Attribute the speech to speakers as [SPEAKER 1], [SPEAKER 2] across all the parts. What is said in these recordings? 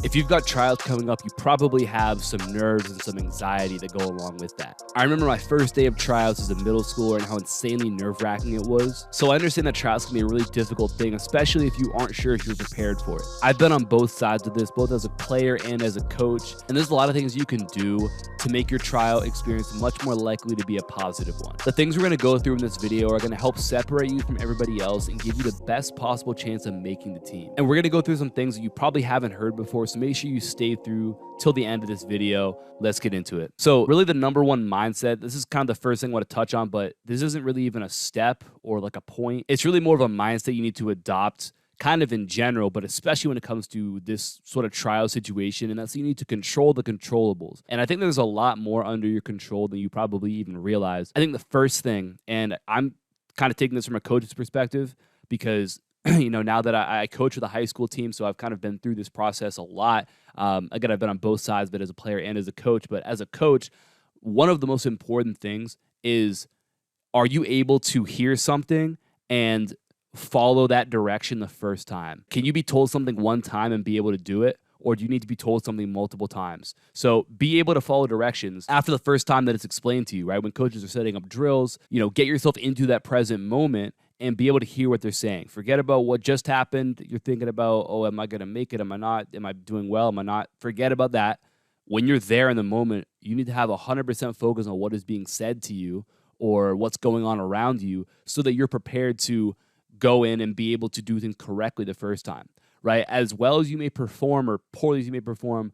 [SPEAKER 1] If you've got tryouts coming up, you probably have some nerves and some anxiety that go along with that. I remember my first day of tryouts as a middle schooler and how insanely nerve-wracking it was. So I understand that tryouts can be a really difficult thing, especially if you aren't sure if you're prepared for it. I've been on both sides of this, both as a player and as a coach, and there's a lot of things you can do to make your tryout experience much more likely to be a positive one. The things we're going to go through in this video are going to help separate you from everybody else and give you the best possible chance of making the team. And we're going to go through some things that you probably haven't heard before, so make sure you stay through till the end of this video. Let's get into it. So really the number one mindset, this is kind of the first thing I want to touch on, but this isn't really even a step or like a point. It's really more of a mindset you need to adopt kind of in general, but especially when it comes to this sort of trial situation, and that's you need to control the controllables. And I think there's a lot more under your control than you probably even realize. I think the first thing, and I'm kind of taking this from a coach's perspective because now that I coach with a high school team, so I've kind of been through this process a lot. Again, I've been on both sides, but as a player and as a coach. But as a coach, one of the most important things is, are you able to hear something and follow that direction the first time? Can you be told something one time and be able to do it? Or do you need to be told something multiple times? So be able to follow directions after the first time that it's explained to you, right? When coaches are setting up drills, get yourself into that present moment and be able to hear what they're saying. Forget about what just happened. You're thinking about, oh, am I going to make it? Am I not? Am I doing well? Am I not? Forget about that. When you're there in the moment, you need to have 100% focus on what is being said to you or what's going on around you so that you're prepared to go in and be able to do things correctly the first time, right? As well as you may perform or poorly as you may perform,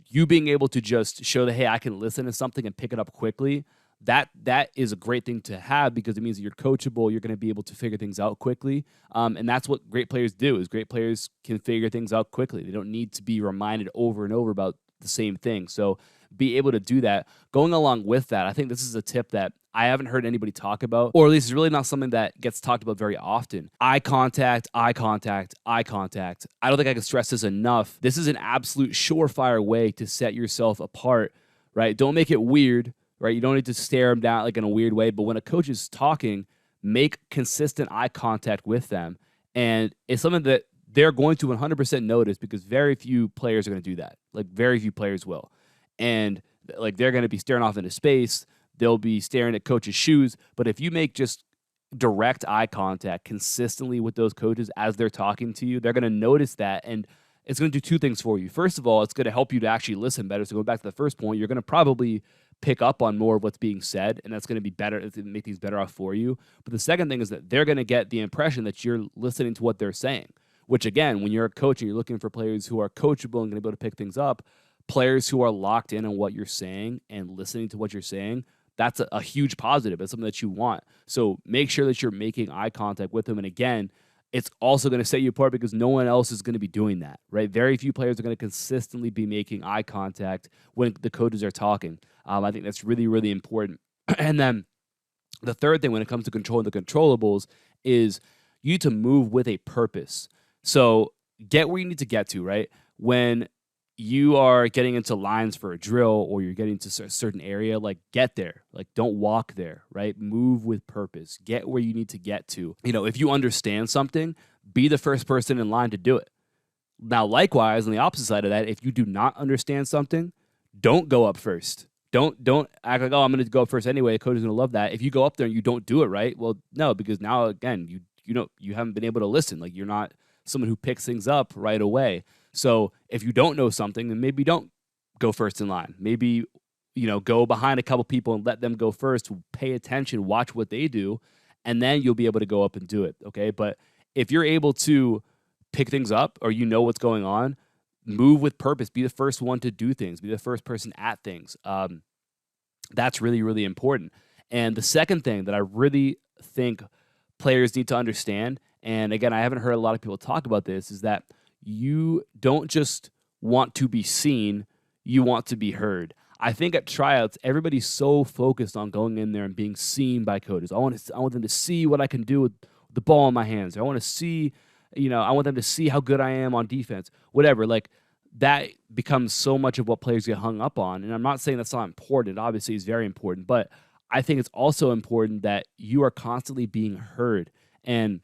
[SPEAKER 1] you being able to just show that, hey, I can listen to something and pick it up quickly, that is a great thing to have because it means that you're coachable, you're going to be able to figure things out quickly. And that's what great players do, is great players can figure things out quickly. They don't need to be reminded over and over about the same thing. So be able to do that. Going along with that, I think this is a tip that I haven't heard anybody talk about, or at least it's really not something that gets talked about very often. Eye contact, eye contact, eye contact. I don't think I can stress this enough. This is an absolute surefire way to set yourself apart, right? Don't make it weird, right? You don't need to stare them down like in a weird way, but when a coach is talking, make consistent eye contact with them. And it's something that they're going to 100% notice because very few players are going to do that. Like very few players will. And like they're going to be staring off into space. They'll be staring at coaches' shoes. But if you make just direct eye contact consistently with those coaches as they're talking to you, they're going to notice that. And it's going to do two things for you. First of all, it's going to help you to actually listen better. So going back to the first point, you're going to probably pick up on more of what's being said, and that's going to be better. It's going to make things better off for you. But the second thing is that they're going to get the impression that you're listening to what they're saying, which again, when you're a coach and you're looking for players who are coachable and going to be able to pick things up, players who are locked in on what you're saying and listening to what you're saying, that's a huge positive. It's something that you want. So make sure that you're making eye contact with them. And again, it's also going to set you apart because no one else is going to be doing that, right? Very few players are going to consistently be making eye contact when the coaches are talking. I think that's really, really important. And then the third thing when it comes to controlling the controllables is you need to move with a purpose. So get where you need to get to, right? When you are getting into lines for a drill or you're getting to a certain area, like get there. Like don't walk there, right? Move with purpose. Get where you need to get to. If you understand something, be the first person in line to do it. Now, likewise, on the opposite side of that, if you do not understand something, don't go up first. Don't act like, oh, I'm going to go up first anyway. The coach is going to love that. If you go up there and you don't do it right, well, no, because now, again, you haven't been able to listen. Like you're not someone who picks things up right away. So if you don't know something, then maybe don't go first in line. Maybe, go behind a couple people and let them go first. Pay attention, watch what they do, and then you'll be able to go up and do it, okay? But if you're able to pick things up or you know what's going on, move with purpose. Be the first one to do things. Be the first person at things. That's really, really important. And the second thing that I really think players need to understand, and again, I haven't heard a lot of people talk about this, is that you don't just want to be seen, you want to be heard. I think at tryouts, everybody's so focused on going in there and being seen by coaches. I want them to see what I can do with the ball in my hands. I want to see, I want them to see how good I am on defense. Whatever, like that becomes so much of what players get hung up on. And I'm not saying that's not important. Obviously, it's very important. But I think it's also important that you are constantly being heard. And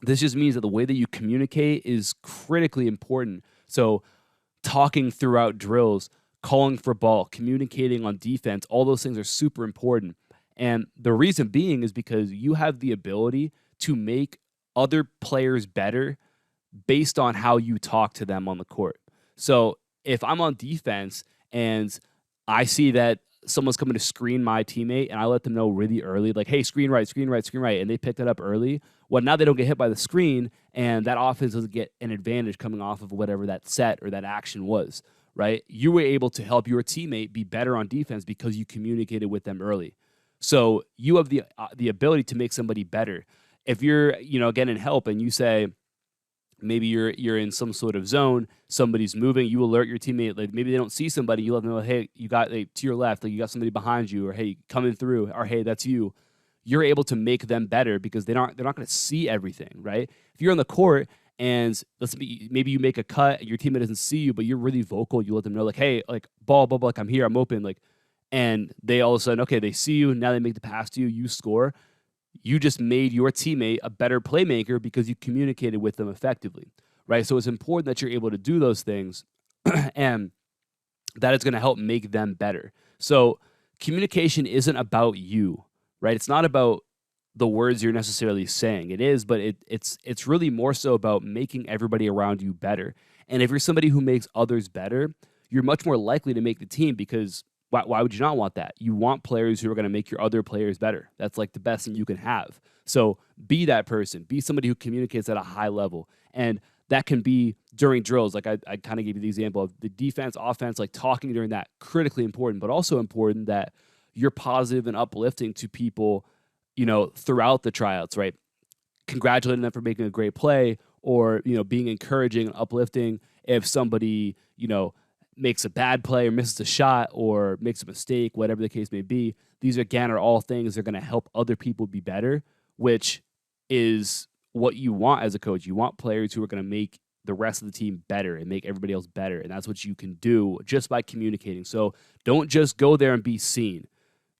[SPEAKER 1] this just means that the way that you communicate is critically important. So talking throughout drills, calling for ball, communicating on defense, all those things are super important. And the reason being is because you have the ability to make other players better based on how you talk to them on the court. So if I'm on defense and I see that someone's coming to screen my teammate and I let them know really early, like, hey, screen right, screen right, screen right, and they pick that up early, well, now they don't get hit by the screen and that offense doesn't get an advantage coming off of whatever that set or that action was, right? You were able to help your teammate be better on defense because you communicated with them early. So you have the ability to make somebody better. If you're, getting help and you say, maybe you're in some sort of zone, somebody's moving, you alert your teammate, like maybe they don't see somebody, you let them know, hey, you got to your left, like you got somebody behind you, or hey, coming through, or hey, that's you. You're able to make them better because they're not going to see everything, right? If you're on the court and maybe you make a cut and your teammate doesn't see you, but you're really vocal, you let them know, like, hey, like ball, like I'm here, I'm open, like, and they all of a sudden, okay, they see you, now they make the pass to you, you score. You just made your teammate a better playmaker because you communicated with them effectively, right? So it's important that you're able to do those things and that is going to help make them better. So communication isn't about you, right? It's not about the words you're necessarily saying. It is, but it's really more so about making everybody around you better. And if you're somebody who makes others better, you're much more likely to make the team because why would you not want that? You want players who are going to make your other players better. That's like the best thing you can have. So be that person. Be somebody who communicates at a high level. And that can be during drills. Like I kind of gave you the example of the defense, offense, like talking during that, critically important, but also important that you're positive and uplifting to people, throughout the tryouts, right? Congratulating them for making a great play or, being encouraging and uplifting if somebody, makes a bad play or misses a shot or makes a mistake, whatever the case may be. These, again, are all things that are going to help other people be better, which is what you want as a coach. You want players who are going to make the rest of the team better and make everybody else better. And that's what you can do just by communicating. So don't just go there and be seen.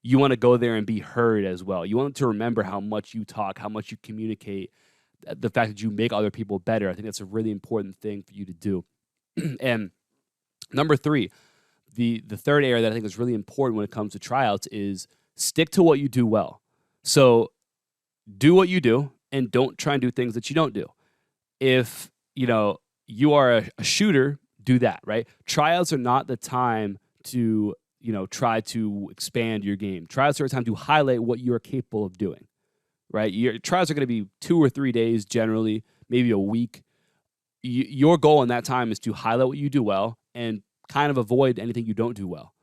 [SPEAKER 1] You want to go there and be heard as well. You want to remember how much you talk, how much you communicate, the fact that you make other people better. I think that's a really important thing for you to do. And number 3, the third area that I think is really important when it comes to tryouts is stick to what you do well. So do what you do and don't try and do things that you don't do. If, you are a shooter, do that, right? Tryouts are not the time to, try to expand your game. Tryouts are a time to highlight what you're capable of doing, right? Your tryouts are going to be 2 or 3 days generally, maybe a week. Your goal in that time is to highlight what you do well and kind of avoid anything you don't do well.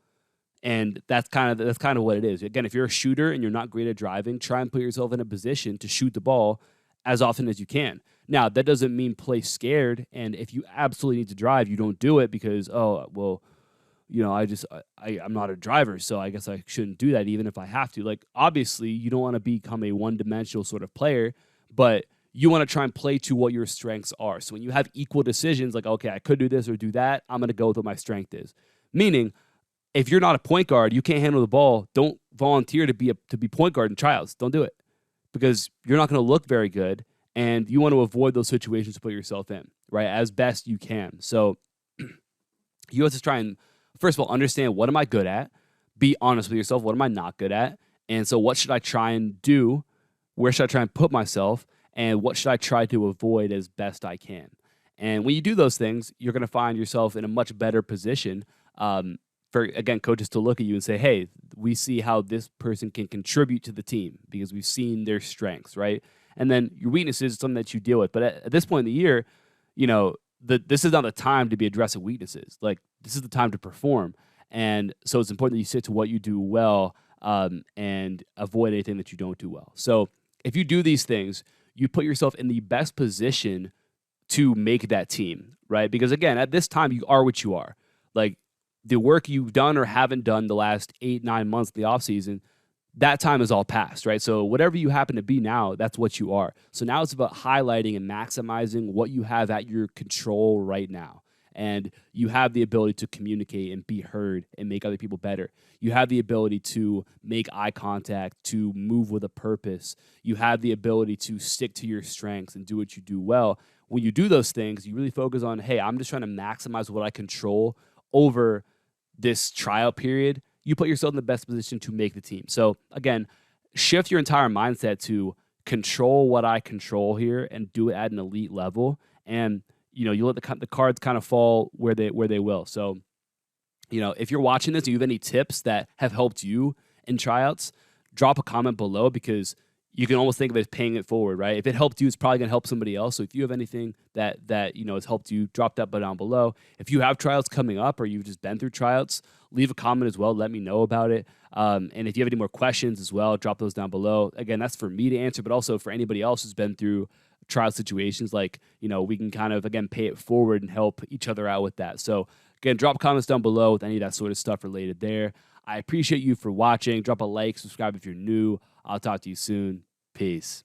[SPEAKER 1] And that's kind of what it is. Again, if you're a shooter and you're not great at driving, try and put yourself in a position to shoot the ball as often as you can. Now, that doesn't mean play scared. And if you absolutely need to drive, you don't do it because, I'm not a driver, so I guess I shouldn't do that even if I have to. Like, obviously, you don't want to become a one-dimensional sort of player, but you want to try and play to what your strengths are. So when you have equal decisions, like, okay, I could do this or do that, I'm going to go with what my strength is. Meaning, if you're not a point guard, you can't handle the ball, don't volunteer to be point guard in tryouts. Don't do it because you're not going to look very good, and you want to avoid those situations to put yourself in, right, as best you can. So you have to try and, first of all, understand what am I good at, be honest with yourself, what am I not good at, and so what should I try and do, where should I try and put myself, and what should I try to avoid as best I can. And when you do those things, you're going to find yourself in a much better position for, again, coaches to look at you and say, hey, we see how this person can contribute to the team because we've seen their strengths, right? And then your weaknesses is something that you deal with. But at this point in the year, this is not the time to be addressing weaknesses. Like, this is the time to perform. And so it's important that you stick to what you do well and avoid anything that you don't do well. So if you do these things, you put yourself in the best position to make that team, right? Because, again, at this time, you are what you are. Like, the work you've done or haven't done the last 8-9 months of the offseason, that time is all past, right? So whatever you happen to be now, that's what you are. So now it's about highlighting and maximizing what you have at your control right now. And you have the ability to communicate and be heard and make other people better. You have the ability to make eye contact, to move with a purpose. You have the ability to stick to your strengths and do what you do well, when you do those things, you really focus on, hey, I'm just trying to maximize what I control over this tryout period. You put yourself in the best position to make the team. So again, shift your entire mindset to control what I control here and do it at an elite level. And you let the cards kind of fall where they will. So if you're watching this and you have any tips that have helped you in tryouts, drop a comment below, because you can almost think of it as paying it forward, right? If it helped you, it's probably going to help somebody else. So if you have anything that has helped you, drop that down below. If you have tryouts coming up or you've just been through tryouts, leave a comment as well. Let me know about it. And if you have any more questions as well, drop those down below. Again, that's for me to answer, but also for anybody else who's been through trial situations. Like, we can kind of, again, pay it forward and help each other out with that. So again, drop comments down below with any of that sort of stuff related there. I appreciate you for watching. Drop a like, subscribe if you're new. I'll talk to you soon. Peace.